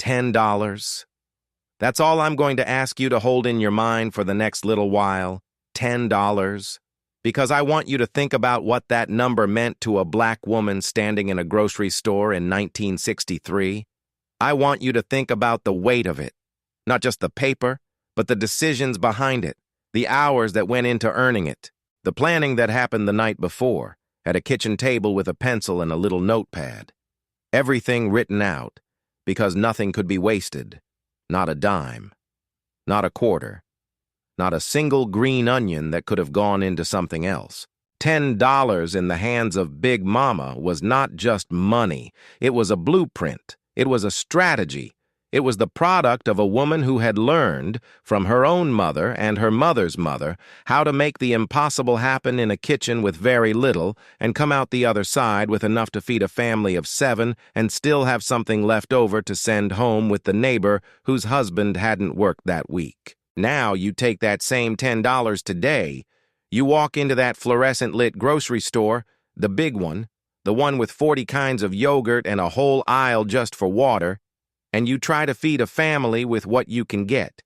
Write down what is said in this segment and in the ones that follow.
$10. That's all I'm going to ask you to hold in your mind for the next little while. $10. Because I want you to think about what that number meant to a black woman standing in a grocery store in 1963. I want you to think about the weight of it. Not just the paper, but the decisions behind it, the hours that went into earning it, the planning that happened the night before, at a kitchen table with a pencil and a little notepad. Everything written out, because nothing could be wasted. Not a dime. Not a quarter. Not a single green onion that could have gone into something else. $10 in the hands of Big Mama was not just money. It was a blueprint. It was a strategy. It was the product of a woman who had learned, from her own mother and her mother's mother, how to make the impossible happen in a kitchen with very little and come out the other side with enough to feed a family of 7 and still have something left over to send home with the neighbor whose husband hadn't worked that week. Now you take that same $10 today, you walk into that fluorescent-lit grocery store, the big one, the one with 40 kinds of yogurt and a whole aisle just for water, and you try to feed a family with what you can get.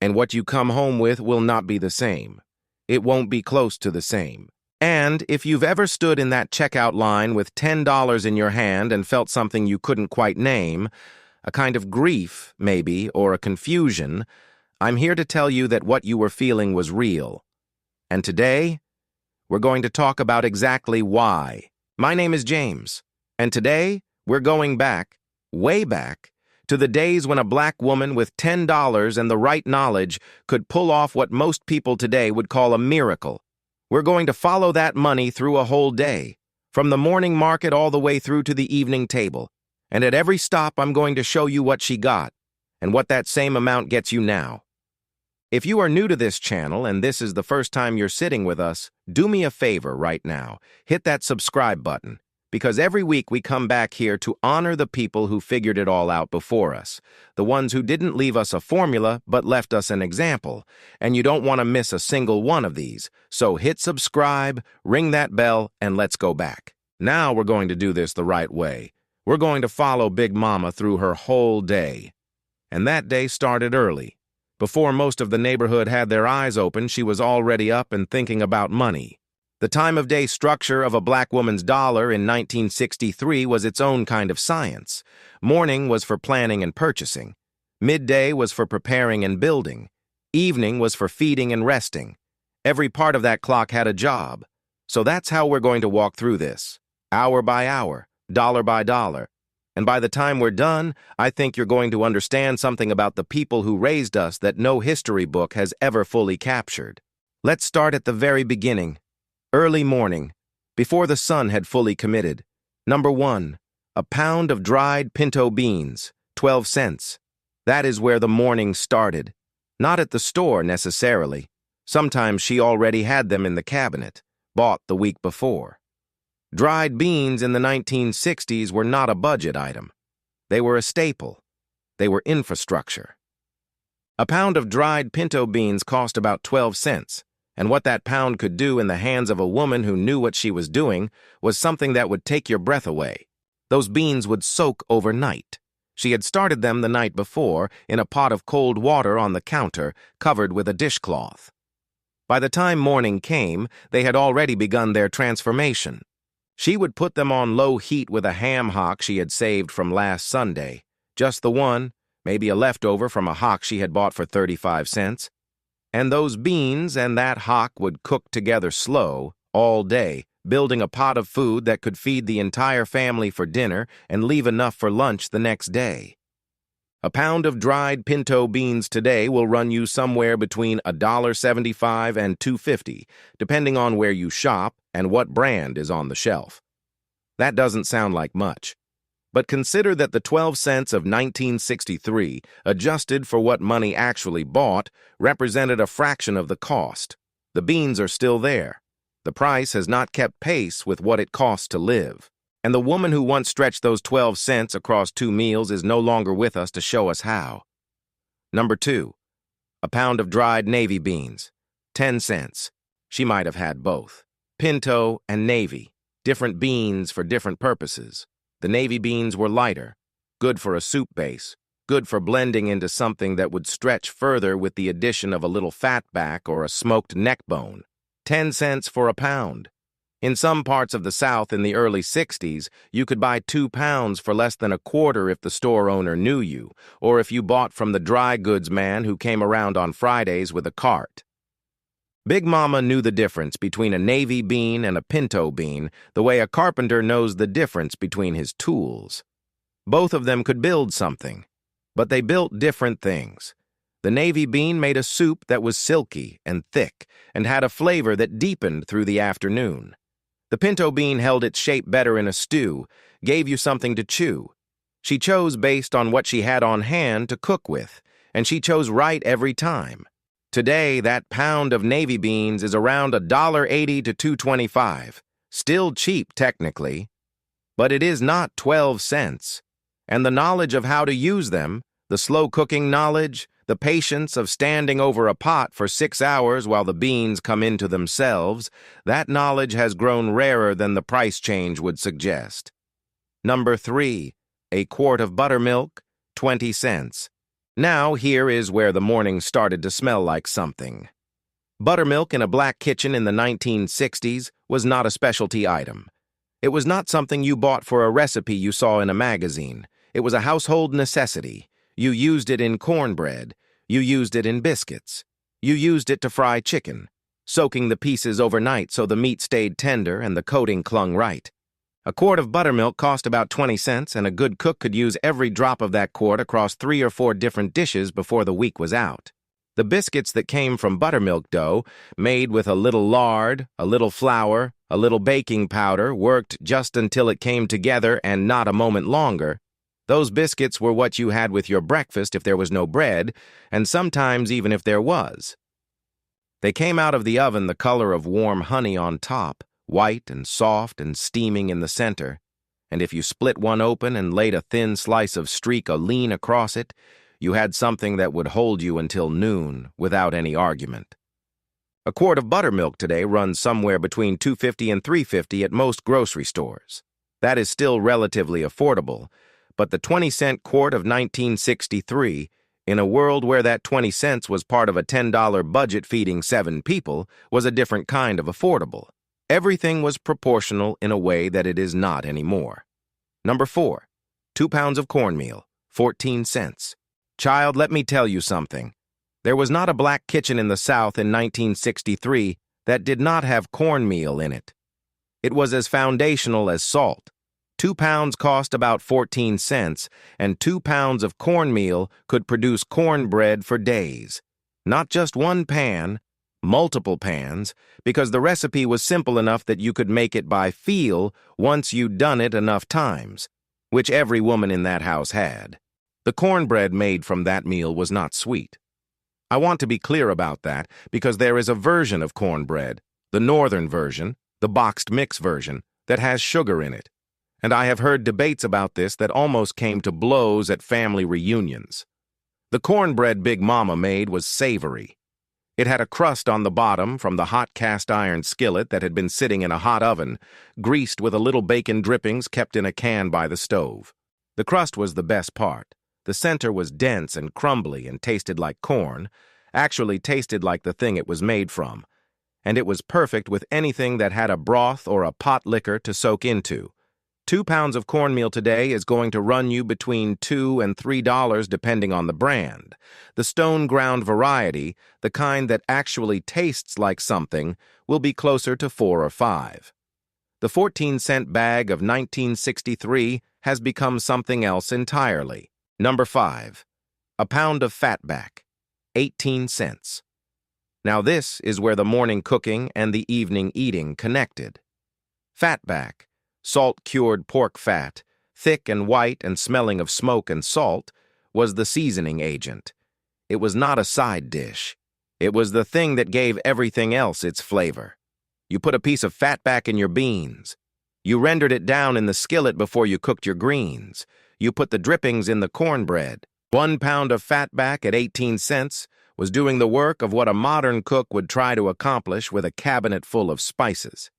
And what you come home with will not be the same. It won't be close to the same. And if you've ever stood in that checkout line with $10 in your hand and felt something you couldn't quite name, a kind of grief, maybe, or a confusion, I'm here to tell you that what you were feeling was real. And today, we're going to talk about exactly why. My name is James, and today, we're going back, way back, to the days when a black woman with $10 and the right knowledge could pull off what most people today would call a miracle. We're going to follow that money through a whole day, from the morning market all the way through to the evening table. And at every stop, I'm going to show you what she got, and what that same amount gets you now. If you are new to this channel and this is the first time you're sitting with us, do me a favor right now. Hit that subscribe button. Because every week we come back here to honor the people who figured it all out before us, the ones who didn't leave us a formula but left us an example, and you don't want to miss a single one of these. So hit subscribe, ring that bell, and let's go back. Now we're going to do this the right way. We're going to follow Big Mama through her whole day. And that day started early. Before most of the neighborhood had their eyes open, she was already up and thinking about money. The time-of-day structure of a black woman's dollar in 1963 was its own kind of science. Morning was for planning and purchasing. Midday was for preparing and building. Evening was for feeding and resting. Every part of that clock had a job. So that's how we're going to walk through this, hour by hour, dollar by dollar. And by the time we're done, I think you're going to understand something about the people who raised us that no history book has ever fully captured. Let's start at the very beginning. Early morning, before the sun had fully committed. Number 1, a pound of dried pinto beans, 12 cents. That is where the morning started. Not at the store, necessarily. Sometimes she already had them in the cabinet, bought the week before. Dried beans in the 1960s were not a budget item. They were a staple. They were infrastructure. A pound of dried pinto beans cost about 12 cents. And what that pound could do in the hands of a woman who knew what she was doing was something that would take your breath away. Those beans would soak overnight. She had started them the night before in a pot of cold water on the counter, covered with a dishcloth. By the time morning came, they had already begun their transformation. She would put them on low heat with a ham hock she had saved from last Sunday. Just the one, maybe a leftover from a hock she had bought for 35 cents. And those beans and that hock would cook together slow, all day, building a pot of food that could feed the entire family for dinner and leave enough for lunch the next day. A pound of dried pinto beans today will run you somewhere between $1.75 and $2.50, depending on where you shop and what brand is on the shelf. That doesn't sound like much. But consider that the 12 cents of 1963, adjusted for what money actually bought, represented a fraction of the cost. The beans are still there. The price has not kept pace with what it costs to live. And the woman who once stretched those 12 cents across 2 meals is no longer with us to show us how. Number 2, a pound of dried navy beans, 10 cents. She might have had both. Pinto and navy, different beans for different purposes. The navy beans were lighter, good for a soup base, good for blending into something that would stretch further with the addition of a little fatback or a smoked neck bone. 10 cents for a pound. In some parts of the South in the early 60s, you could buy 2 pounds for less than a quarter if the store owner knew you, or if you bought from the dry goods man who came around on Fridays with a cart. Big Mama knew the difference between a navy bean and a pinto bean the way a carpenter knows the difference between his tools. Both of them could build something, but they built different things. The navy bean made a soup that was silky and thick and had a flavor that deepened through the afternoon. The pinto bean held its shape better in a stew, gave you something to chew. She chose based on what she had on hand to cook with, and she chose right every time. Today, that pound of navy beans is around $1.80 to $2.25. Still cheap, technically, but it is not 12 cents. And the knowledge of how to use them, the slow cooking knowledge, the patience of standing over a pot for 6 hours while the beans come into themselves, that knowledge has grown rarer than the price change would suggest. Number 3, a quart of buttermilk, 20 cents. Now here is where the morning started to smell like something. Buttermilk in a black kitchen in the 1960s was not a specialty item. It was not something you bought for a recipe you saw in a magazine. It was a household necessity. You used it in cornbread. You used it in biscuits. You used it to fry chicken, soaking the pieces overnight so the meat stayed tender and the coating clung right. A quart of buttermilk cost about 20 cents, and a good cook could use every drop of that quart across 3 or 4 different dishes before the week was out. The biscuits that came from buttermilk dough, made with a little lard, a little flour, a little baking powder, worked just until it came together and not a moment longer. Those biscuits were what you had with your breakfast if there was no bread, and sometimes even if there was. They came out of the oven the color of warm honey on top, white and soft and steaming in the center, and if you split one open and laid a thin slice of streak of lean across it, you had something that would hold you until noon without any argument. A quart of buttermilk today runs somewhere between $2.50 and $3.50 at most grocery stores. That is still relatively affordable, but the 20-cent quart of 1963, in a world where that 20 cents was part of a $10 budget feeding 7 people, was a different kind of affordable. Everything was proportional in a way that it is not anymore. Number 4, 2 pounds of cornmeal, 14 cents. Child, let me tell you something. There was not a black kitchen in the South in 1963 that did not have cornmeal in it. It was as foundational as salt. 2 pounds cost about 14 cents, and 2 pounds of cornmeal could produce cornbread for days. Not just one pan, multiple pans, because the recipe was simple enough that you could make it by feel once you'd done it enough times, which every woman in that house had. The cornbread made from that meal was not sweet. I want to be clear about that because there is a version of cornbread, the northern version, the boxed mix version, that has sugar in it. And I have heard debates about this that almost came to blows at family reunions. The cornbread Big Mama made was savory. It had a crust on the bottom from the hot cast iron skillet that had been sitting in a hot oven, greased with a little bacon drippings kept in a can by the stove. The crust was the best part. The center was dense and crumbly and tasted like corn, actually tasted like the thing it was made from. And it was perfect with anything that had a broth or a pot liquor to soak into. 2 pounds of cornmeal today is going to run you between $2 and $3 depending on the brand. The stone ground variety, the kind that actually tastes like something, will be closer to 4 or 5. The 14-cent bag of 1963 has become something else entirely. Number 5, a pound of fatback, 18 cents. Now this is where the morning cooking and the evening eating connected. Fatback, salt-cured pork fat, thick and white and smelling of smoke and salt, was the seasoning agent. It was not a side dish. It was the thing that gave everything else its flavor. You put a piece of fatback in your beans. You rendered it down in the skillet before you cooked your greens. You put the drippings in the cornbread. 1 pound of fatback at 18 cents was doing the work of what a modern cook would try to accomplish with a cabinet full of spices.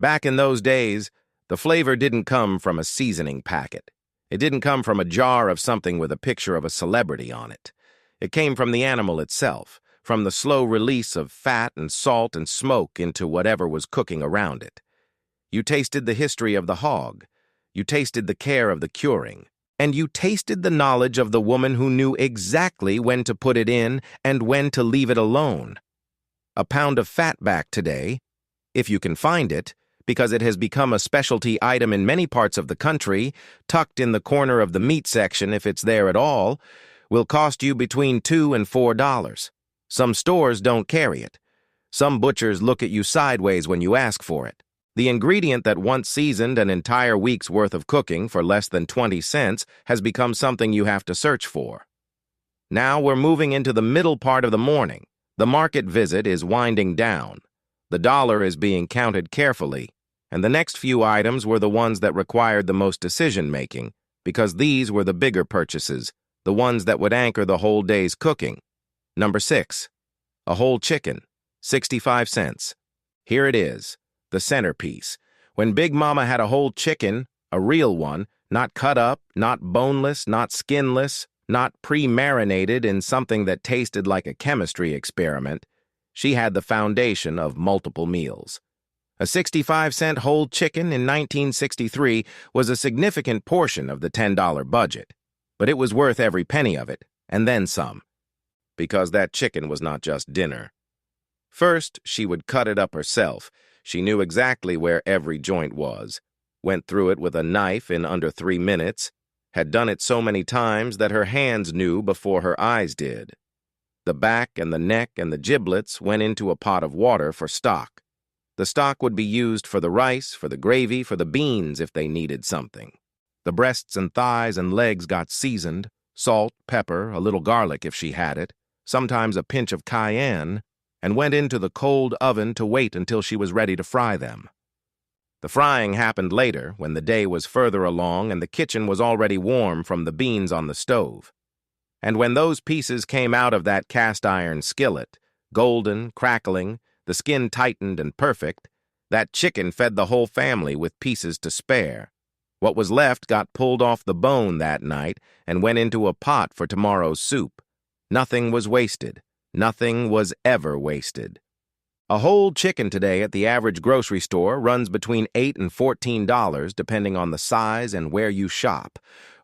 Back in those days, the flavor didn't come from a seasoning packet. It didn't come from a jar of something with a picture of a celebrity on it. It came from the animal itself, from the slow release of fat and salt and smoke into whatever was cooking around it. You tasted the history of the hog. You tasted the care of the curing. And you tasted the knowledge of the woman who knew exactly when to put it in and when to leave it alone. A pound of fatback today, if you can find it, because it has become a specialty item in many parts of the country, tucked in the corner of the meat section if it's there at all, will cost you between $2 and $4. Some stores don't carry it. Some butchers look at you sideways when you ask for it. The ingredient that once seasoned an entire week's worth of cooking for less than 20 cents has become something you have to search for. Now we're moving into the middle part of the morning. The market visit is winding down. The dollar is being counted carefully, and the next few items were the ones that required the most decision-making, because these were the bigger purchases, the ones that would anchor the whole day's cooking. Number 6. A whole chicken, 65 cents. Here it is, the centerpiece. When Big Mama had a whole chicken, a real one, not cut up, not boneless, not skinless, not pre-marinated in something that tasted like a chemistry experiment, she had the foundation of multiple meals. A 65-cent whole chicken in 1963 was a significant portion of the $10 budget, but it was worth every penny of it, and then some, because that chicken was not just dinner. First, she would cut it up herself. She knew exactly where every joint was, went through it with a knife in under 3 minutes, had done it so many times that her hands knew before her eyes did. The back and the neck and the giblets went into a pot of water for stock. The stock would be used for the rice, for the gravy, for the beans if they needed something. The breasts and thighs and legs got seasoned, salt, pepper, a little garlic if she had it, sometimes a pinch of cayenne, and went into the cold oven to wait until she was ready to fry them. The frying happened later, when the day was further along and the kitchen was already warm from the beans on the stove. And when those pieces came out of that cast-iron skillet, golden, crackling, the skin tightened and perfect, that chicken fed the whole family with pieces to spare. What was left got pulled off the bone that night and went into a pot for tomorrow's soup. Nothing was wasted. Nothing was ever wasted. A whole chicken today at the average grocery store runs between $8 and $14 depending on the size and where you shop.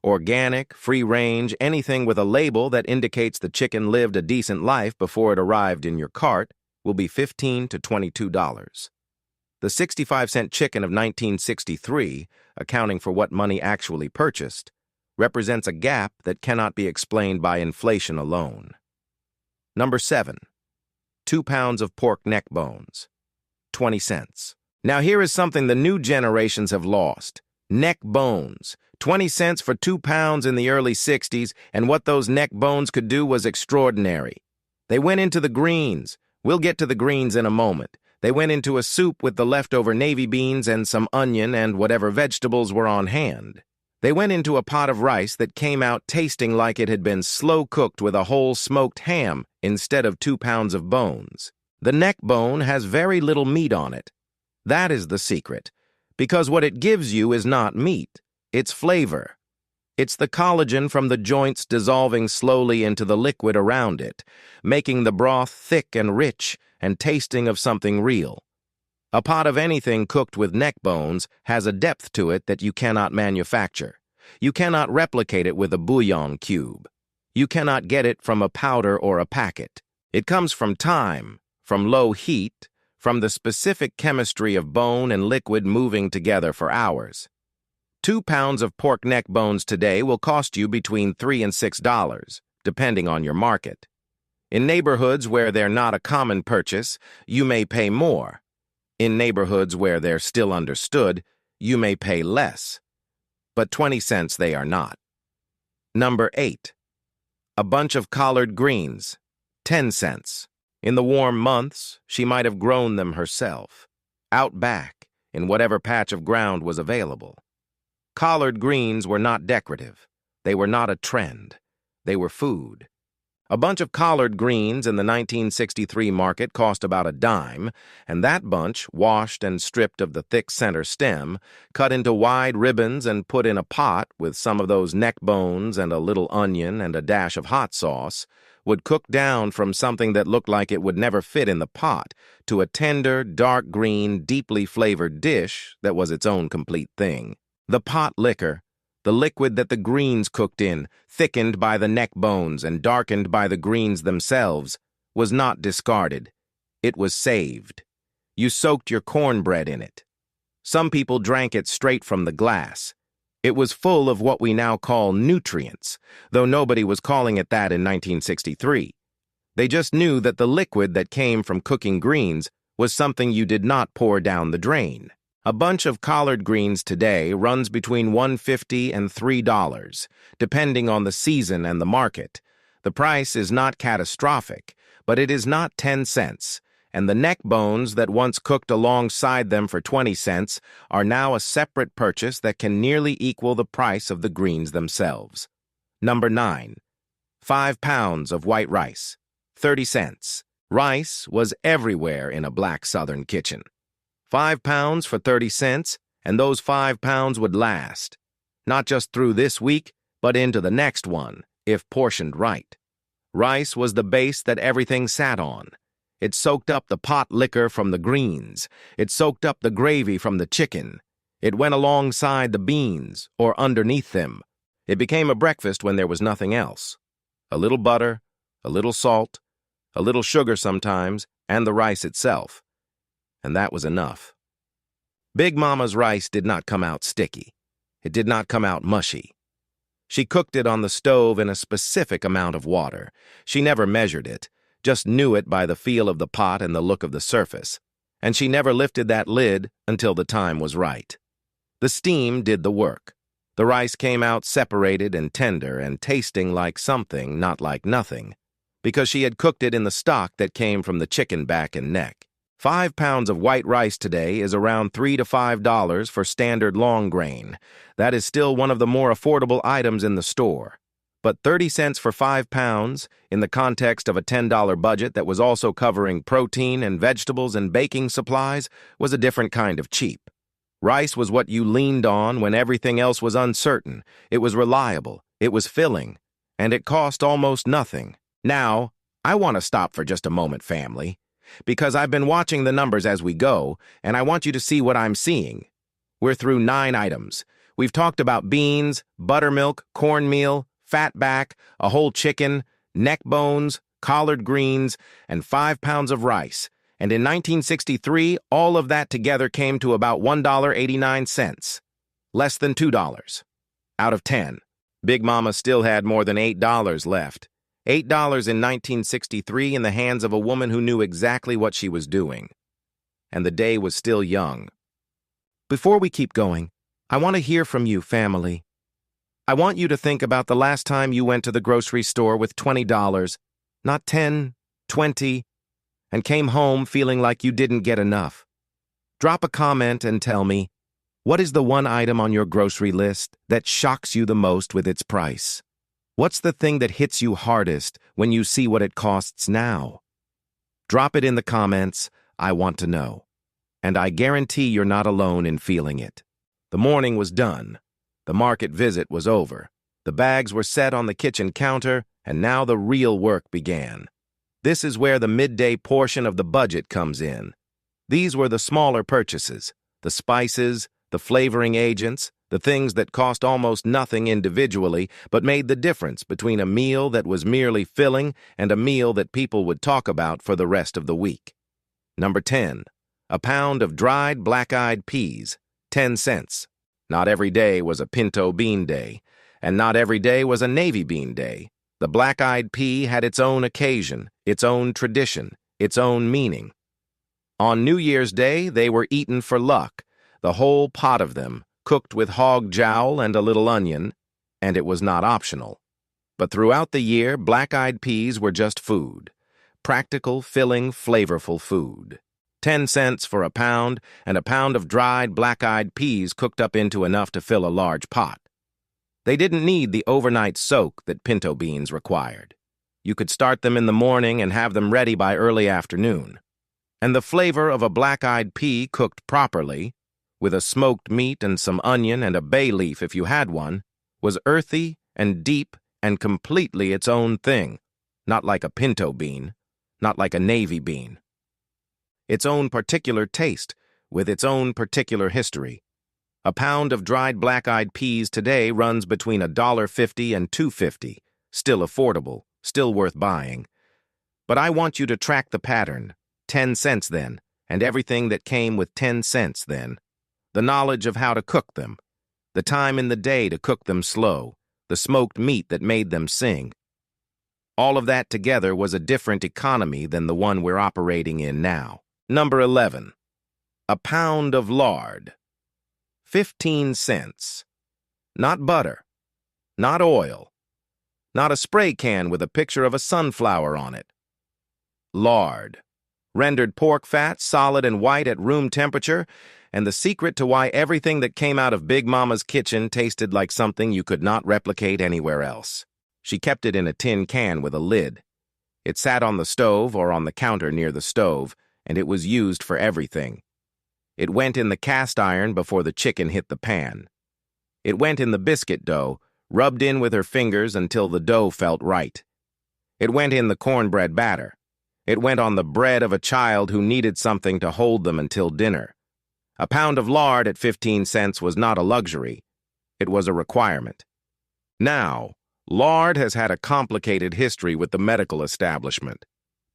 Organic, free-range, anything with a label that indicates the chicken lived a decent life before it arrived in your cart will be $15 to $22. The 65-cent chicken of 1963, accounting for what money actually purchased, represents a gap that cannot be explained by inflation alone. Number 7. 2 pounds of pork neck bones, 20 cents. Now here is something the new generations have lost. Neck bones, 20 cents for 2 pounds in the early 60s, and what those neck bones could do was extraordinary. They went into the greens. We'll get to the greens in a moment. They went into a soup with the leftover navy beans and some onion and whatever vegetables were on hand. They went into a pot of rice that came out tasting like it had been slow-cooked with a whole smoked ham instead of 2 pounds of bones. The neck bone has very little meat on it. That is the secret, because what it gives you is not meat, it's flavor. It's the collagen from the joints dissolving slowly into the liquid around it, making the broth thick and rich and tasting of something real. A pot of anything cooked with neck bones has a depth to it that you cannot manufacture. You cannot replicate it with a bouillon cube. You cannot get it from a powder or a packet. It comes from time, from low heat, from the specific chemistry of bone and liquid moving together for hours. 2 pounds of pork neck bones today will cost you between $3 and $6, depending on your market. In neighborhoods where they're not a common purchase, you may pay more. In neighborhoods where they're still understood, you may pay less. But 20 cents they are not. Number 8. A bunch of collard greens, 10 cents. In the warm months, she might have grown them herself, out back, in whatever patch of ground was available. Collard greens were not decorative. They were not a trend. They were food. A bunch of collard greens in the 1963 market cost about a dime, and that bunch, washed and stripped of the thick center stem, cut into wide ribbons and put in a pot with some of those neck bones and a little onion and a dash of hot sauce, would cook down from something that looked like it would never fit in the pot to a tender, dark green, deeply flavored dish that was its own complete thing. The pot liquor, the liquid that the greens cooked in, thickened by the neck bones and darkened by the greens themselves, was not discarded. It was saved. You soaked your cornbread in it. Some people drank it straight from the glass. It was full of what we now call nutrients, though nobody was calling it that in 1963. They just knew that the liquid that came from cooking greens was something you did not pour down the drain. A bunch of collard greens today runs between $1.50 and $3, depending on the season and the market. The price is not catastrophic, but it is not 10 cents, and the neck bones that once cooked alongside them for 20 cents are now a separate purchase that can nearly equal the price of the greens themselves. Number 9. 5 pounds of white rice, 30 cents. Rice was everywhere in a black Southern kitchen. 5 pounds for 30 cents, and those 5 pounds would last, not just through this week, but into the next one, if portioned right. Rice was the base that everything sat on. It soaked up the pot liquor from the greens. It soaked up the gravy from the chicken. It went alongside the beans, or underneath them. It became a breakfast when there was nothing else. A little butter, a little salt, a little sugar sometimes, and the rice itself. And that was enough. Big Mama's rice did not come out sticky. It did not come out mushy. She cooked it on the stove in a specific amount of water. She never measured it, just knew it by the feel of the pot and the look of the surface. And she never lifted that lid until the time was right. The steam did the work. The rice came out separated and tender and tasting like something, not like nothing, because she had cooked it in the stock that came from the chicken back and neck. 5 pounds of white rice today is around $3 to $5 for standard long grain. That is still one of the more affordable items in the store. But 30 cents for 5 pounds, in the context of a $10 budget that was also covering protein and vegetables and baking supplies, was a different kind of cheap. Rice was what you leaned on when everything else was uncertain. It was reliable, it was filling, and it cost almost nothing. Now, I want to stop for just a moment, family, because I've been watching the numbers as we go, and I want you to see what I'm seeing. We're through 9 items. We've talked about beans, buttermilk, cornmeal, fatback, a whole chicken, neck bones, collard greens, and 5 pounds of rice. And in 1963, all of that together came to about $1.89. Less than $2. Out of 10. Big Mama still had more than $8 left. $8 in 1963 in the hands of a woman who knew exactly what she was doing. And the day was still young. Before we keep going, I want to hear from you, family. I want you to think about the last time you went to the grocery store with $20, not 10, 20, and came home feeling like you didn't get enough. Drop a comment and tell me, what is the one item on your grocery list that shocks you the most with its price? What's the thing that hits you hardest when you see what it costs now? Drop it in the comments. I want to know. And I guarantee you're not alone in feeling it. The morning was done. The market visit was over. The bags were set on the kitchen counter, and now the real work began. This is where the midday portion of the budget comes in. These were the smaller purchases, the spices, the flavoring agents, the things that cost almost nothing individually but made the difference between a meal that was merely filling and a meal that people would talk about for the rest of the week. Number 10. A pound of dried black-eyed peas, 10 cents. Not every day was a pinto bean day, and not every day was a navy bean day. The black-eyed pea had its own occasion, its own tradition, its own meaning. On New Year's Day, they were eaten for luck, the whole pot of them, cooked with hog jowl and a little onion, and it was not optional. But throughout the year, black-eyed peas were just food. Practical, filling, flavorful food. 10 cents for a pound, and a pound of dried black-eyed peas cooked up into enough to fill a large pot. They didn't need the overnight soak that pinto beans required. You could start them in the morning and have them ready by early afternoon. And the flavor of a black-eyed pea cooked properly, with a smoked meat and some onion and a bay leaf if you had one, was earthy and deep and completely its own thing, not like a pinto bean, not like a navy bean. Its own particular taste, with its own particular history. A pound of dried black-eyed peas today runs between $1.50 and $2.50, still affordable, still worth buying. But I want you to track the pattern, 10 cents then, and everything that came with 10 cents then. The knowledge of how to cook them, the time in the day to cook them slow, the smoked meat that made them sing. All of that together was a different economy than the one we're operating in now. Number 11. A pound of lard. 15 cents. Not butter. Not oil. Not a spray can with a picture of a sunflower on it. Lard. Rendered pork fat solid and white at room temperature, and the secret to why everything that came out of Big Mama's kitchen tasted like something you could not replicate anywhere else. She kept it in a tin can with a lid. It sat on the stove or on the counter near the stove, and it was used for everything. It went in the cast iron before the chicken hit the pan. It went in the biscuit dough, rubbed in with her fingers until the dough felt right. It went in the cornbread batter. It went on the bread of a child who needed something to hold them until dinner. A pound of lard at 15 cents was not a luxury. It was a requirement. Now, lard has had a complicated history with the medical establishment.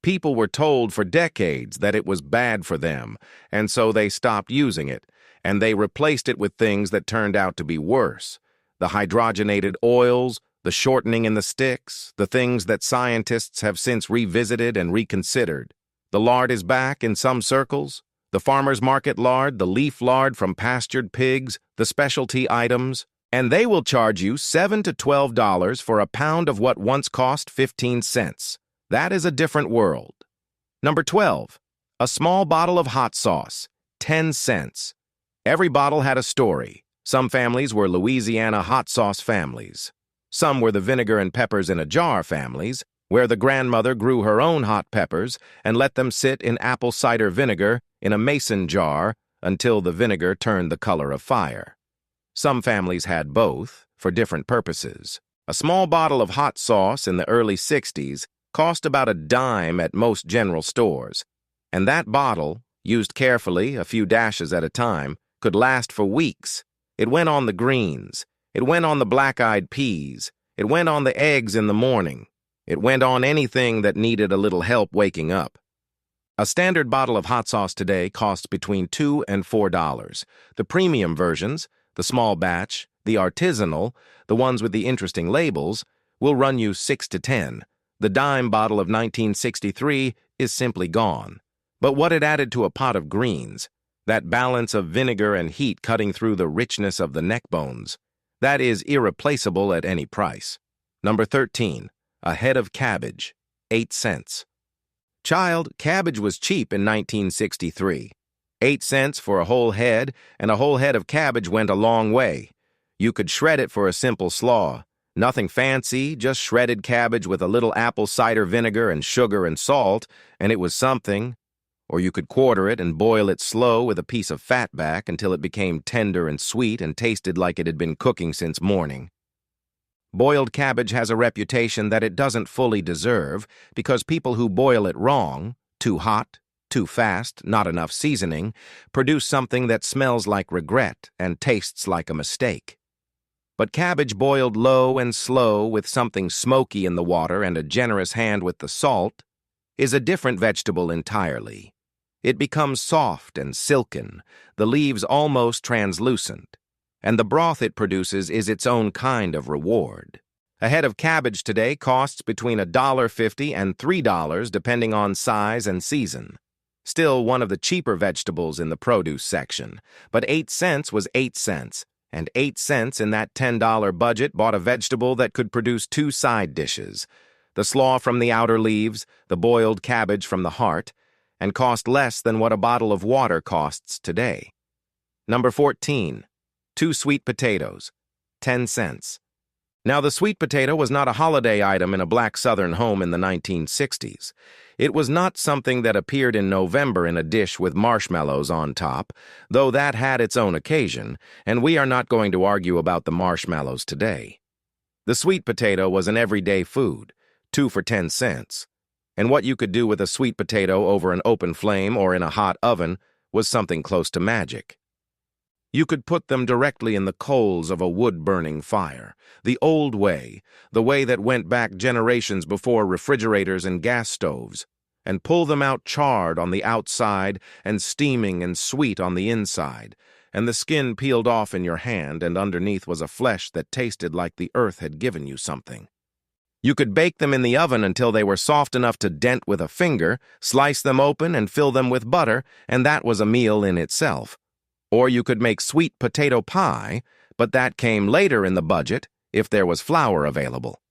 People were told for decades that it was bad for them, and so they stopped using it, and they replaced it with things that turned out to be worse. The hydrogenated oils, the shortening in the sticks, the things that scientists have since revisited and reconsidered. The lard is back in some circles. The farmer's market lard, the leaf lard from pastured pigs, the specialty items, and they will charge you $7 to $12 for a pound of what once cost 15 cents. That is a different world. Number 12, a small bottle of hot sauce, 10 cents. Every bottle had a story. Some families were Louisiana hot sauce families. Some were the vinegar and peppers in a jar families, where the grandmother grew her own hot peppers and let them sit in apple cider vinegar in a mason jar until the vinegar turned the color of fire. Some families had both, for different purposes. A small bottle of hot sauce in the early 60s cost about a dime at most general stores, and that bottle, used carefully, a few dashes at a time, could last for weeks. It went on the greens. It went on the black-eyed peas. It went on the eggs in the morning. It went on anything that needed a little help waking up. A standard bottle of hot sauce today costs between $2 and $4. The premium versions, the small batch, the artisanal, the ones with the interesting labels, will run you $6 to $10. The dime bottle of 1963 is simply gone. But what it added to a pot of greens, that balance of vinegar and heat cutting through the richness of the neck bones, that is irreplaceable at any price. Number 13, a head of cabbage, 8 cents. Child, cabbage was cheap in 1963. 8 cents for a whole head, and a whole head of cabbage went a long way. You could shred it for a simple slaw. Nothing fancy, just shredded cabbage with a little apple cider vinegar and sugar and salt, and it was something. Or you could quarter it and boil it slow with a piece of fat back until it became tender and sweet and tasted like it had been cooking since morning. Boiled cabbage has a reputation that it doesn't fully deserve because people who boil it wrong, too hot, too fast, not enough seasoning, produce something that smells like regret and tastes like a mistake. But cabbage boiled low and slow with something smoky in the water and a generous hand with the salt is a different vegetable entirely. It becomes soft and silken, the leaves almost translucent, and the broth it produces is its own kind of reward. A head of cabbage today costs between $1.50 and $3 depending on size and season. Still one of the cheaper vegetables in the produce section, but 8 cents was 8 cents. And 8 cents in that $10 budget bought a vegetable that could produce 2 side dishes, the slaw from the outer leaves, the boiled cabbage from the heart, and cost less than what a bottle of water costs today. Number 14, 2 sweet potatoes, 10 cents. Now, the sweet potato was not a holiday item in a black Southern home in the 1960s. It was not something that appeared in November in a dish with marshmallows on top, though that had its own occasion, and we are not going to argue about the marshmallows today. The sweet potato was an everyday food, 2 for 10 cents, and what you could do with a sweet potato over an open flame or in a hot oven was something close to magic. You could put them directly in the coals of a wood-burning fire, the old way, the way that went back generations before refrigerators and gas stoves, and pull them out charred on the outside and steaming and sweet on the inside, and the skin peeled off in your hand, and underneath was a flesh that tasted like the earth had given you something. You could bake them in the oven until they were soft enough to dent with a finger, slice them open and fill them with butter, and that was a meal in itself. Or you could make sweet potato pie, but that came later in the budget if there was flour available.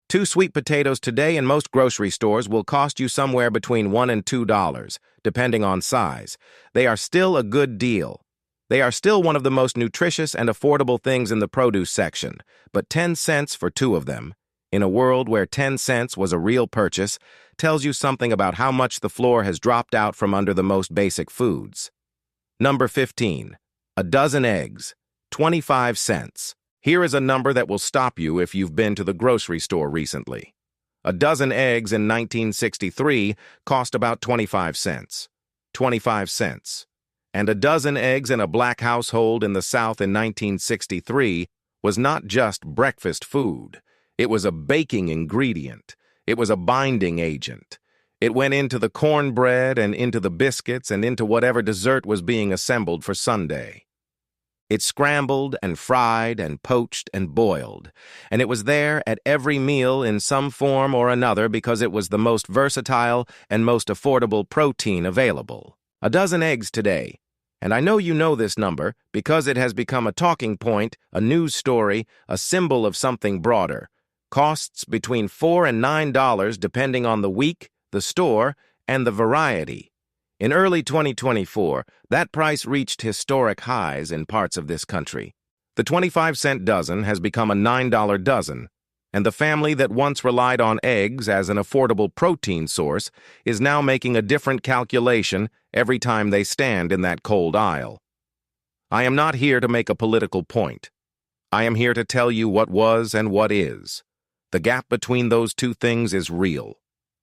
2 sweet potatoes today in most grocery stores will cost you somewhere between $1 and $2, depending on size. They are still a good deal. They are still one of the most nutritious and affordable things in the produce section, but 10 cents for 2 of them, in a world where 10 cents was a real purchase, tells you something about how much the floor has dropped out from under the most basic foods. Number 15. A dozen eggs, 25 cents. Here is a number that will stop you if you've been to the grocery store recently. A dozen eggs in 1963 cost about 25 cents. 25 cents. And a dozen eggs in a black household in the South in 1963 was not just breakfast food. It was a baking ingredient. It was a binding agent. It went into the cornbread and into the biscuits and into whatever dessert was being assembled for Sunday. It scrambled and fried and poached and boiled, and it was there at every meal in some form or another because it was the most versatile and most affordable protein available. A dozen eggs today, and I know you know this number because it has become a talking point, a news story, a symbol of something broader. Costs between $4 and $9 depending on the week, the store, and the variety. In early 2024, that price reached historic highs in parts of this country. The 25-cent dozen has become a $9 dozen, and the family that once relied on eggs as an affordable protein source is now making a different calculation every time they stand in that cold aisle. I am not here to make a political point. I am here to tell you what was and what is. The gap between those two things is real.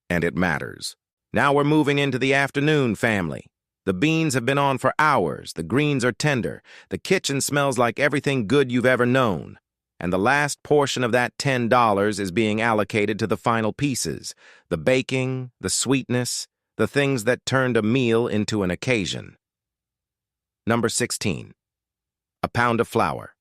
And it matters. Now we're moving into the afternoon, family. The beans have been on for hours, the greens are tender, the kitchen smells like everything good you've ever known, and the last portion of that $10 is being allocated to the final pieces, the baking, the sweetness, the things that turned a meal into an occasion. Number 16. A pound of flour,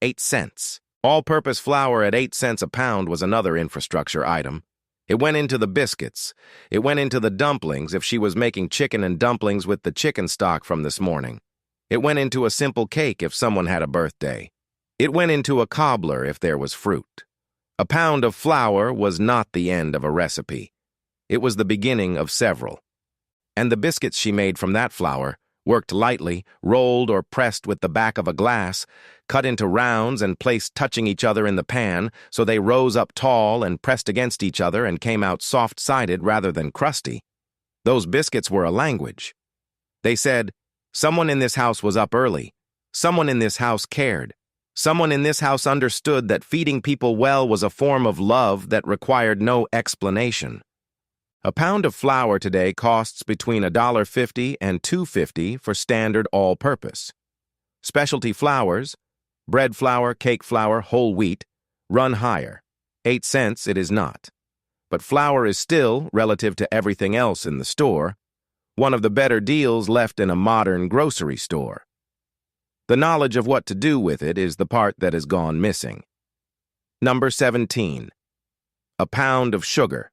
8 cents. All-purpose flour at 8 cents a pound was another infrastructure item. It went into the biscuits. It went into the dumplings if she was making chicken and dumplings with the chicken stock from this morning. It went into a simple cake if someone had a birthday. It went into a cobbler if there was fruit. A pound of flour was not the end of a recipe. It was the beginning of several. And the biscuits she made from that flour, worked lightly, rolled or pressed with the back of a glass, cut into rounds and placed touching each other in the pan so they rose up tall and pressed against each other and came out soft-sided rather than crusty. Those biscuits were a language. They said, someone in this house was up early. Someone in this house cared. Someone in this house understood that feeding people well was a form of love that required no explanation. A pound of flour today costs between $1.50 and $2.50 for standard all-purpose. Specialty flours, bread flour, cake flour, whole wheat, run higher. 8 cents it is not. But flour is still, relative to everything else in the store, one of the better deals left in a modern grocery store. The knowledge of what to do with it is the part that has gone missing. Number 17. A pound of sugar.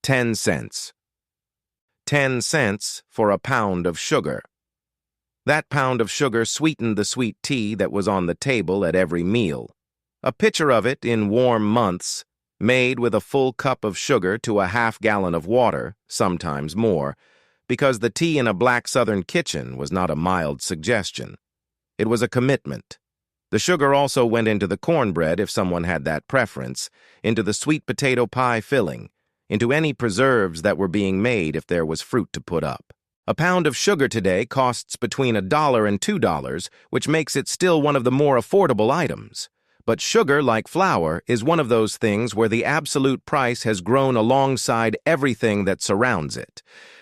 10 cents. 10 cents for a pound of sugar. That pound of sugar sweetened the sweet tea that was on the table at every meal. A pitcher of it in warm months, made with a full cup of sugar to a half-gallon of water, sometimes more, because the tea in a black Southern kitchen was not a mild suggestion. It was a commitment. The sugar also went into the cornbread if someone had that preference, into the sweet potato pie filling, into any preserves that were being made if there was fruit to put up. A pound of sugar today costs between $1 and $2, which makes it still one of the more affordable items. But sugar, like flour, is one of those things where the absolute price has grown alongside everything that surrounds it.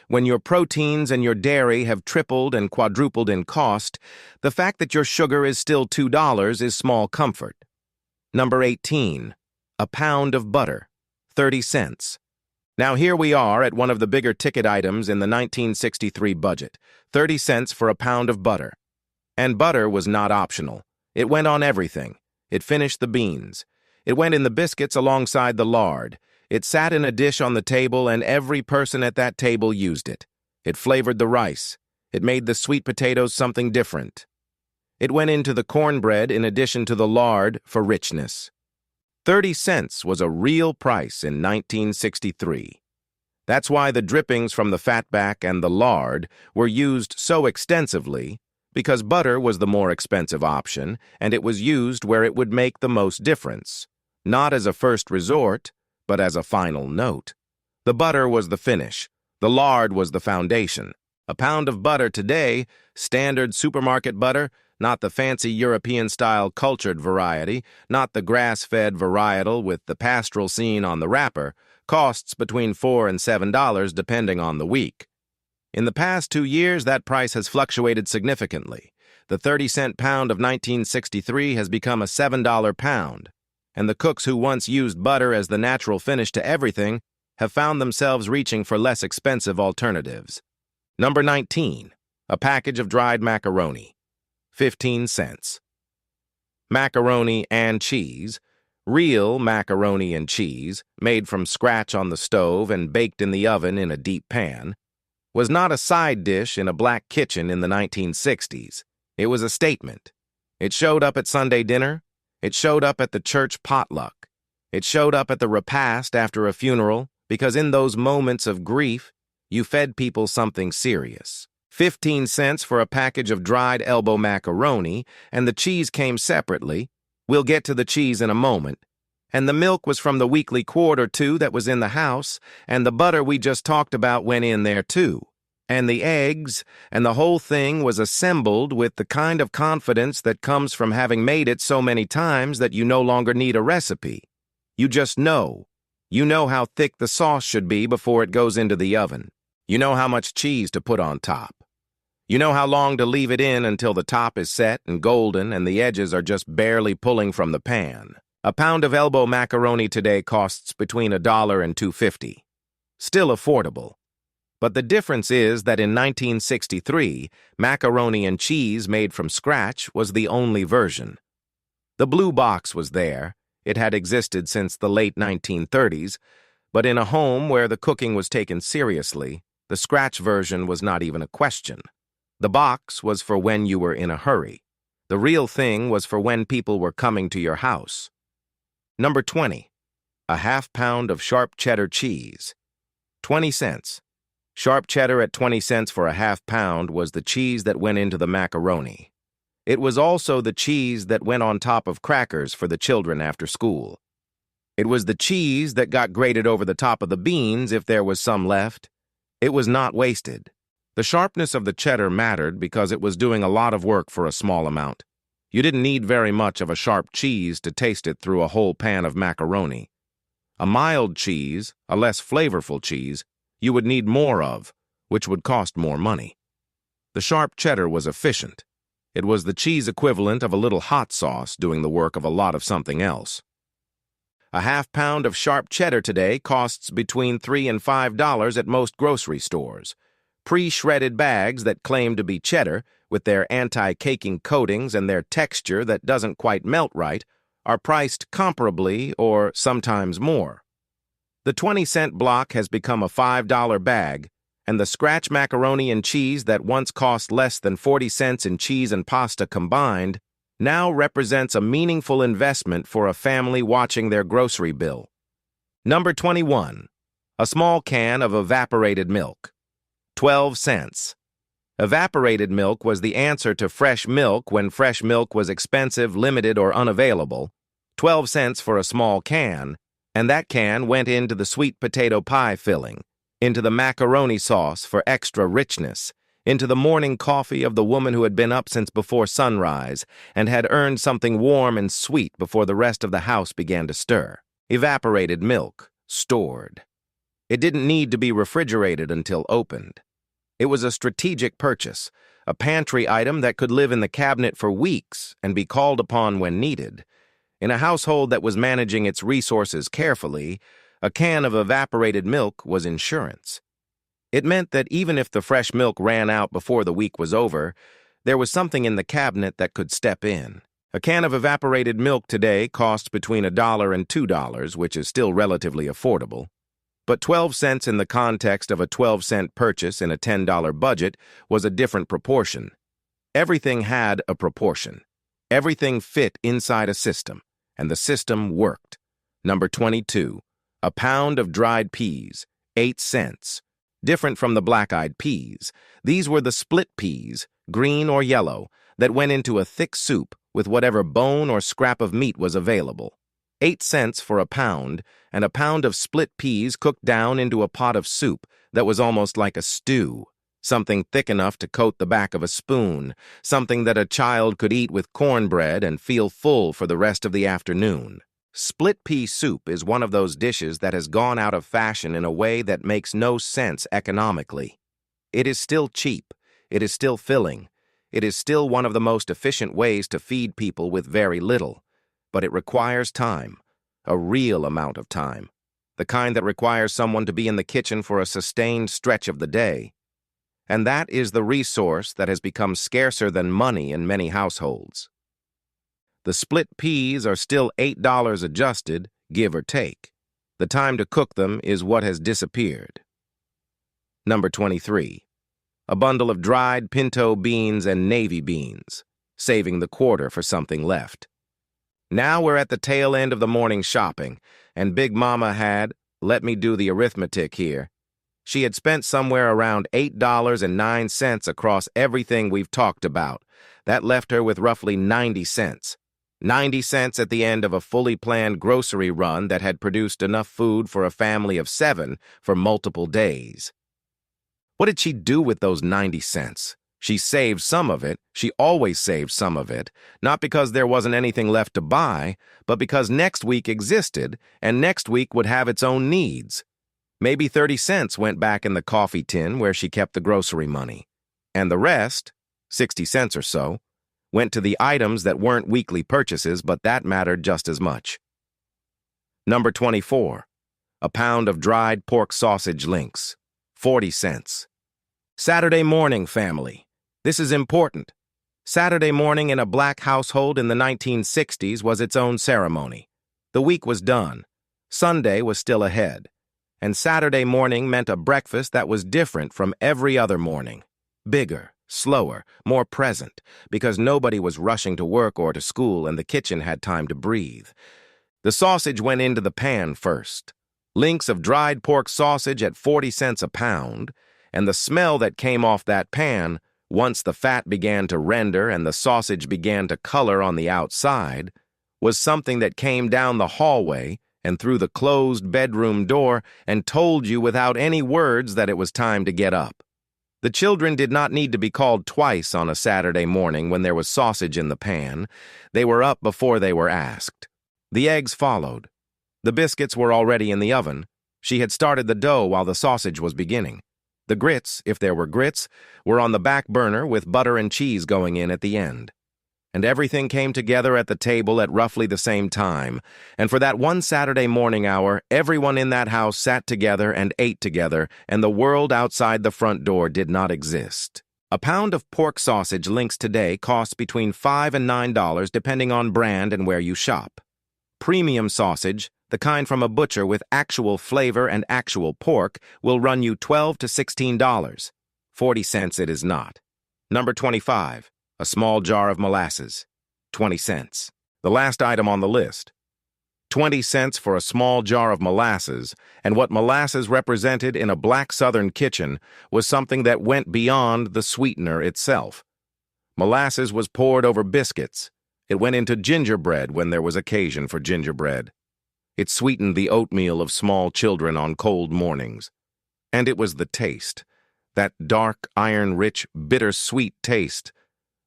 When your proteins and your dairy have tripled and quadrupled in cost, the fact that your sugar is still $2 is small comfort. Number 18. A pound of butter, 30 cents. Now here we are at one of the bigger ticket items in the 1963 budget, 30 cents for a pound of butter. And butter was not optional. It went on everything. It finished the beans. It went in the biscuits alongside the lard. It sat in a dish on the table, and every person at that table used it. It flavored the rice. It made the sweet potatoes something different. It went into the cornbread in addition to the lard for richness. 30 cents was a real price in 1963. That's why the drippings from the fatback and the lard were used so extensively, because butter was the more expensive option, and it was used where it would make the most difference, not as a first resort, but as a final note. The butter was the finish. The lard was the foundation. A pound of butter today, standard supermarket butter, not the fancy European-style cultured variety, not the grass-fed varietal with the pastoral scene on the wrapper, costs between $4 and $7 depending on the week. In the past 2 years, that price has fluctuated significantly. The 30-cent pound of 1963 has become a $7 pound, and the cooks who once used butter as the natural finish to everything have found themselves reaching for less expensive alternatives. Number 19. A package of dried macaroni, 15 cents. Macaroni and cheese, real macaroni and cheese, made from scratch on the stove and baked in the oven in a deep pan, was not a side dish in a black kitchen in the 1960s. It was a statement. It showed up at Sunday dinner. It showed up at the church potluck. It showed up at the repast after a funeral, because in those moments of grief, you fed people something serious. 15 cents for a package of dried elbow macaroni, and the cheese came separately. We'll get to the cheese in a moment. And the milk was from the weekly quart or two that was in the house, and the butter we just talked about went in there too. And the eggs, and the whole thing was assembled with the kind of confidence that comes from having made it so many times that you no longer need a recipe. You just know. You know how thick the sauce should be before it goes into the oven. You know how much cheese to put on top. You know how long to leave it in until the top is set and golden and the edges are just barely pulling from the pan. A pound of elbow macaroni today costs between $1 and $2.50. Still affordable. But the difference is that in 1963, macaroni and cheese made from scratch was the only version. The blue box was there. It had existed since the late 1930s, but in a home where the cooking was taken seriously, the scratch version was not even a question. The box was for when you were in a hurry. The real thing was for when people were coming to your house. Number 20. A half pound of sharp cheddar cheese, 20 cents. Sharp cheddar at 20 cents for a half pound was the cheese that went into the macaroni. It was also the cheese that went on top of crackers for the children after school. It was the cheese that got grated over the top of the beans if there was some left. It was not wasted. The sharpness of the cheddar mattered because it was doing a lot of work for a small amount. You didn't need very much of a sharp cheese to taste it through a whole pan of macaroni. A mild cheese, a less flavorful cheese, you would need more of, which would cost more money. The sharp cheddar was efficient. It was the cheese equivalent of a little hot sauce doing the work of a lot of something else. A half pound of sharp cheddar today costs between $3 and $5 at most grocery stores. Pre-shredded bags that claim to be cheddar, with their anti-caking coatings and their texture that doesn't quite melt right, are priced comparably or sometimes more. The 20-cent block has become a $5 bag, and the scratch macaroni and cheese that once cost less than 40 cents in cheese and pasta combined now represents a meaningful investment for a family watching their grocery bill. Number 21. A small can of evaporated milk, 12 cents. Evaporated milk was the answer to fresh milk when fresh milk was expensive, limited, or unavailable. 12 cents for a small can, and that can went into the sweet potato pie filling, into the macaroni sauce for extra richness, into the morning coffee of the woman who had been up since before sunrise and had earned something warm and sweet before the rest of the house began to stir. Evaporated milk, stored. It didn't need to be refrigerated until opened. It was a strategic purchase, a pantry item that could live in the cabinet for weeks and be called upon when needed. In a household that was managing its resources carefully, a can of evaporated milk was insurance. It meant that even if the fresh milk ran out before the week was over, there was something in the cabinet that could step in. A can of evaporated milk today costs between $1 and $2, which is still relatively affordable. But 12 cents in the context of a 12-cent purchase in a $10 budget was a different proportion. Everything had a proportion. Everything fit inside a system, and the system worked. Number 22, a pound of dried peas, 8 cents. Different from the black-eyed peas, these were the split peas, green or yellow, that went into a thick soup with whatever bone or scrap of meat was available. 8 cents for a pound, and a pound of split peas cooked down into a pot of soup that was almost like a stew, something thick enough to coat the back of a spoon, something that a child could eat with cornbread and feel full for the rest of the afternoon. Split pea soup is one of those dishes that has gone out of fashion in a way that makes no sense economically. It is still cheap, it is still filling, it is still one of the most efficient ways to feed people with very little. But it requires time, a real amount of time, the kind that requires someone to be in the kitchen for a sustained stretch of the day. And that is the resource that has become scarcer than money in many households. The split peas are still $8 adjusted, give or take. The time to cook them is what has disappeared. Number 23, a bundle of dried pinto beans and navy beans, saving the quarter for something left. Now we're at the tail end of the morning shopping, and Big Mama had, let me do the arithmetic here, she had spent somewhere around $8.09 across everything we've talked about. That left her with roughly 90 cents. 90 cents at the end of a fully planned grocery run that had produced enough food for a family of 7 for multiple days. What did she do with those 90 cents? She saved some of it, she always saved some of it, not because there wasn't anything left to buy, but because next week existed, and next week would have its own needs. Maybe 30 cents went back in the coffee tin where she kept the grocery money. And the rest, 60 cents or so, went to the items that weren't weekly purchases, but that mattered just as much. Number 24, a pound of dried pork sausage links, 40 cents. Saturday morning, family. This is important. Saturday morning in a black household in the 1960s was its own ceremony. The week was done. Sunday was still ahead. And Saturday morning meant a breakfast that was different from every other morning. Bigger, slower, more present, because nobody was rushing to work or to school and the kitchen had time to breathe. The sausage went into the pan first. Links of dried pork sausage at 40 cents a pound, and the smell that came off that pan, once the fat began to render and the sausage began to color on the outside, was something that came down the hallway and through the closed bedroom door and told you without any words that it was time to get up. The children did not need to be called twice on a Saturday morning when there was sausage in the pan. They were up before they were asked. The eggs followed. The biscuits were already in the oven. She had started the dough while the sausage was beginning. The grits, if there were grits, were on the back burner with butter and cheese going in at the end. And everything came together at the table at roughly the same time, and for that one Saturday morning hour, everyone in that house sat together and ate together, and the world outside the front door did not exist. A pound of pork sausage links today costs between $5 and $9 depending on brand and where you shop. Premium sausage, the kind from a butcher with actual flavor and actual pork, will run you $12 to $16. 40 cents it is not. Number 25, a small jar of molasses, 20 cents. The last item on the list. 20 cents for a small jar of molasses, and what molasses represented in a black Southern kitchen was something that went beyond the sweetener itself. Molasses was poured over biscuits. It went into gingerbread when there was occasion for gingerbread. It sweetened the oatmeal of small children on cold mornings. And it was the taste, that dark, iron-rich, bitter-sweet taste,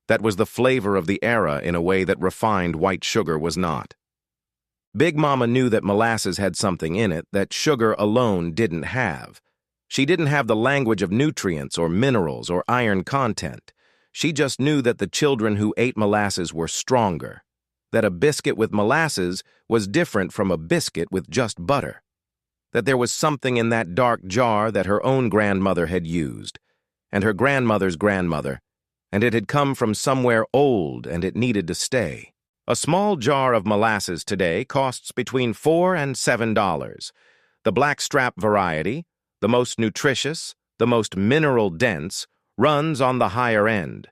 that was the flavor of the era in a way that refined white sugar was not. Big Mama knew that molasses had something in it that sugar alone didn't have. She didn't have the language of nutrients or minerals or iron content. She just knew that the children who ate molasses were stronger, that a biscuit with molasses was different from a biscuit with just butter, that there was something in that dark jar that her own grandmother had used, and her grandmother's grandmother, and it had come from somewhere old and it needed to stay. A small jar of molasses today costs between $4 and $7. The blackstrap variety, the most nutritious, the most mineral-dense, runs on the higher end.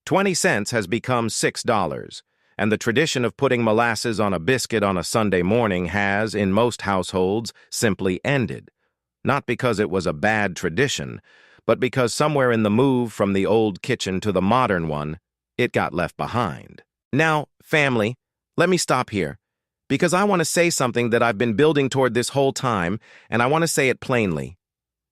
20 cents has become $6, and the tradition of putting molasses on a biscuit on a Sunday morning has, in most households, simply ended. Not because it was a bad tradition, but because somewhere in the move from the old kitchen to the modern one, it got left behind. Now, family, let me stop here, because I want to say something that I've been building toward this whole time, and I want to say it plainly.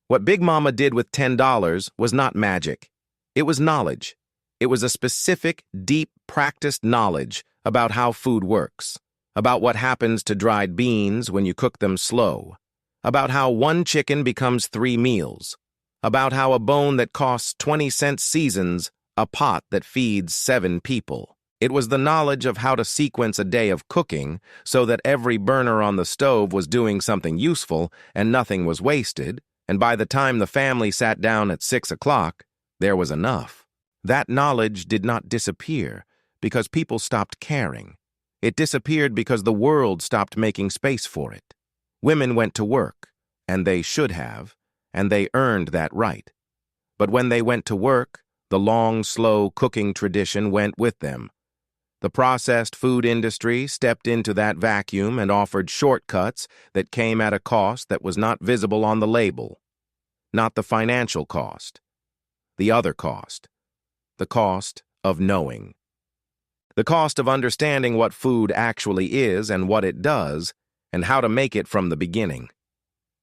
What Big Mama did with $10 was not magic. It was knowledge. It was a specific, deep, practiced knowledge about how food works, about what happens to dried beans when you cook them slow, about how one chicken becomes 3 meals, about how a bone that costs 20 cents seasons a pot that feeds 7 people. It was the knowledge of how to sequence a day of cooking so that every burner on the stove was doing something useful and nothing was wasted, and by the time the family sat down at 6 o'clock, there was enough. That knowledge did not disappear because people stopped caring. It disappeared because the world stopped making space for it. Women went to work, and they should have, and they earned that right. But when they went to work, the long, slow cooking tradition went with them. The processed food industry stepped into that vacuum and offered shortcuts that came at a cost that was not visible on the label. Not the financial cost. The other cost. The cost of knowing. The cost of understanding what food actually is and what it does, and how to make it from the beginning.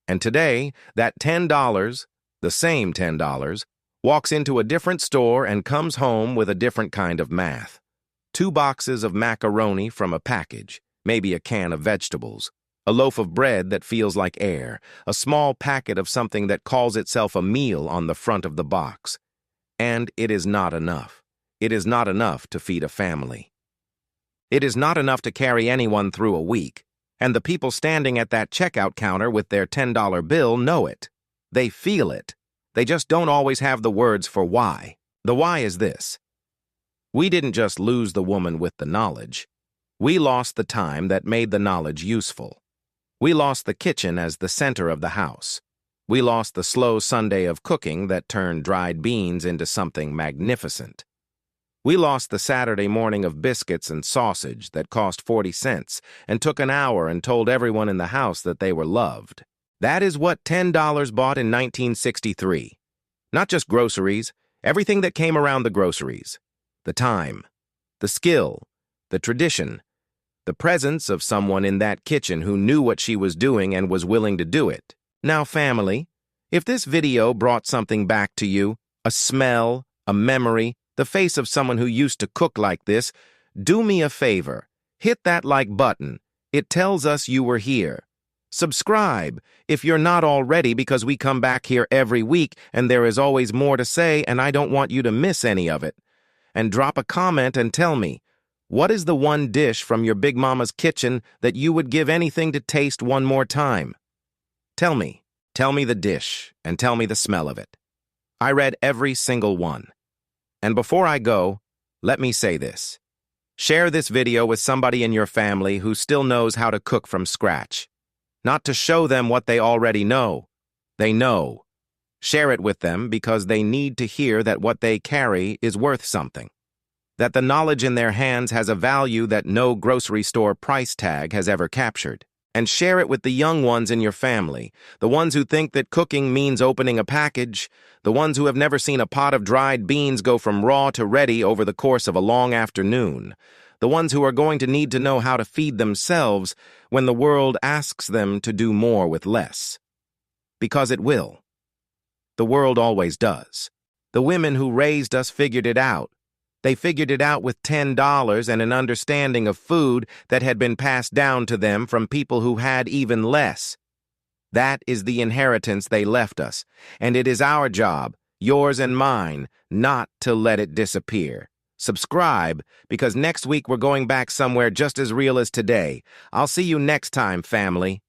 And today, that $10, the same $10, walks into a different store and comes home with a different kind of math. 2 boxes of macaroni from a package, maybe a can of vegetables, a loaf of bread that feels like air, a small packet of something that calls itself a meal on the front of the box. And it is not enough. It is not enough to feed a family. It is not enough to carry anyone through a week, and the people standing at that checkout counter with their $10 bill know it. They feel it. They just don't always have the words for why. The why is this. We didn't just lose the woman with the knowledge. We lost the time that made the knowledge useful. We lost the kitchen as the center of the house. We lost the slow Sunday of cooking that turned dried beans into something magnificent. We lost the Saturday morning of biscuits and sausage that cost 40 cents and took an hour and told everyone in the house that they were loved. That is what $10 bought in 1963. Not just groceries, everything that came around the groceries. The time, the skill, the tradition, the presence of someone in that kitchen who knew what she was doing and was willing to do it. Now, family, if this video brought something back to you, a smell, a memory, the face of someone who used to cook like this, do me a favor. Hit that like button. It tells us you were here. Subscribe if you're not already, because we come back here every week and there is always more to say and I don't want you to miss any of it. And drop a comment and tell me, what is the one dish from your Big Mama's kitchen that you would give anything to taste one more time? Tell me the dish, and tell me the smell of it. I read every single one. And before I go, let me say this. Share this video with somebody in your family who still knows how to cook from scratch. Not to show them what they already know. They know. Share it with them because they need to hear that what they carry is worth something. that the knowledge in their hands has a value that no grocery store price tag has ever captured. And share it with the young ones in your family, the ones who think that cooking means opening a package, the ones who have never seen a pot of dried beans go from raw to ready over the course of a long afternoon, the ones who are going to need to know how to feed themselves when the world asks them to do more with less. Because it will. The world always does. The women who raised us figured it out. They figured it out with $10 and an understanding of food that had been passed down to them from people who had even less. That is the inheritance they left us, and it is our job, yours and mine, not to let it disappear. Subscribe, because next week we're going back somewhere just as real as today. I'll see you next time, family.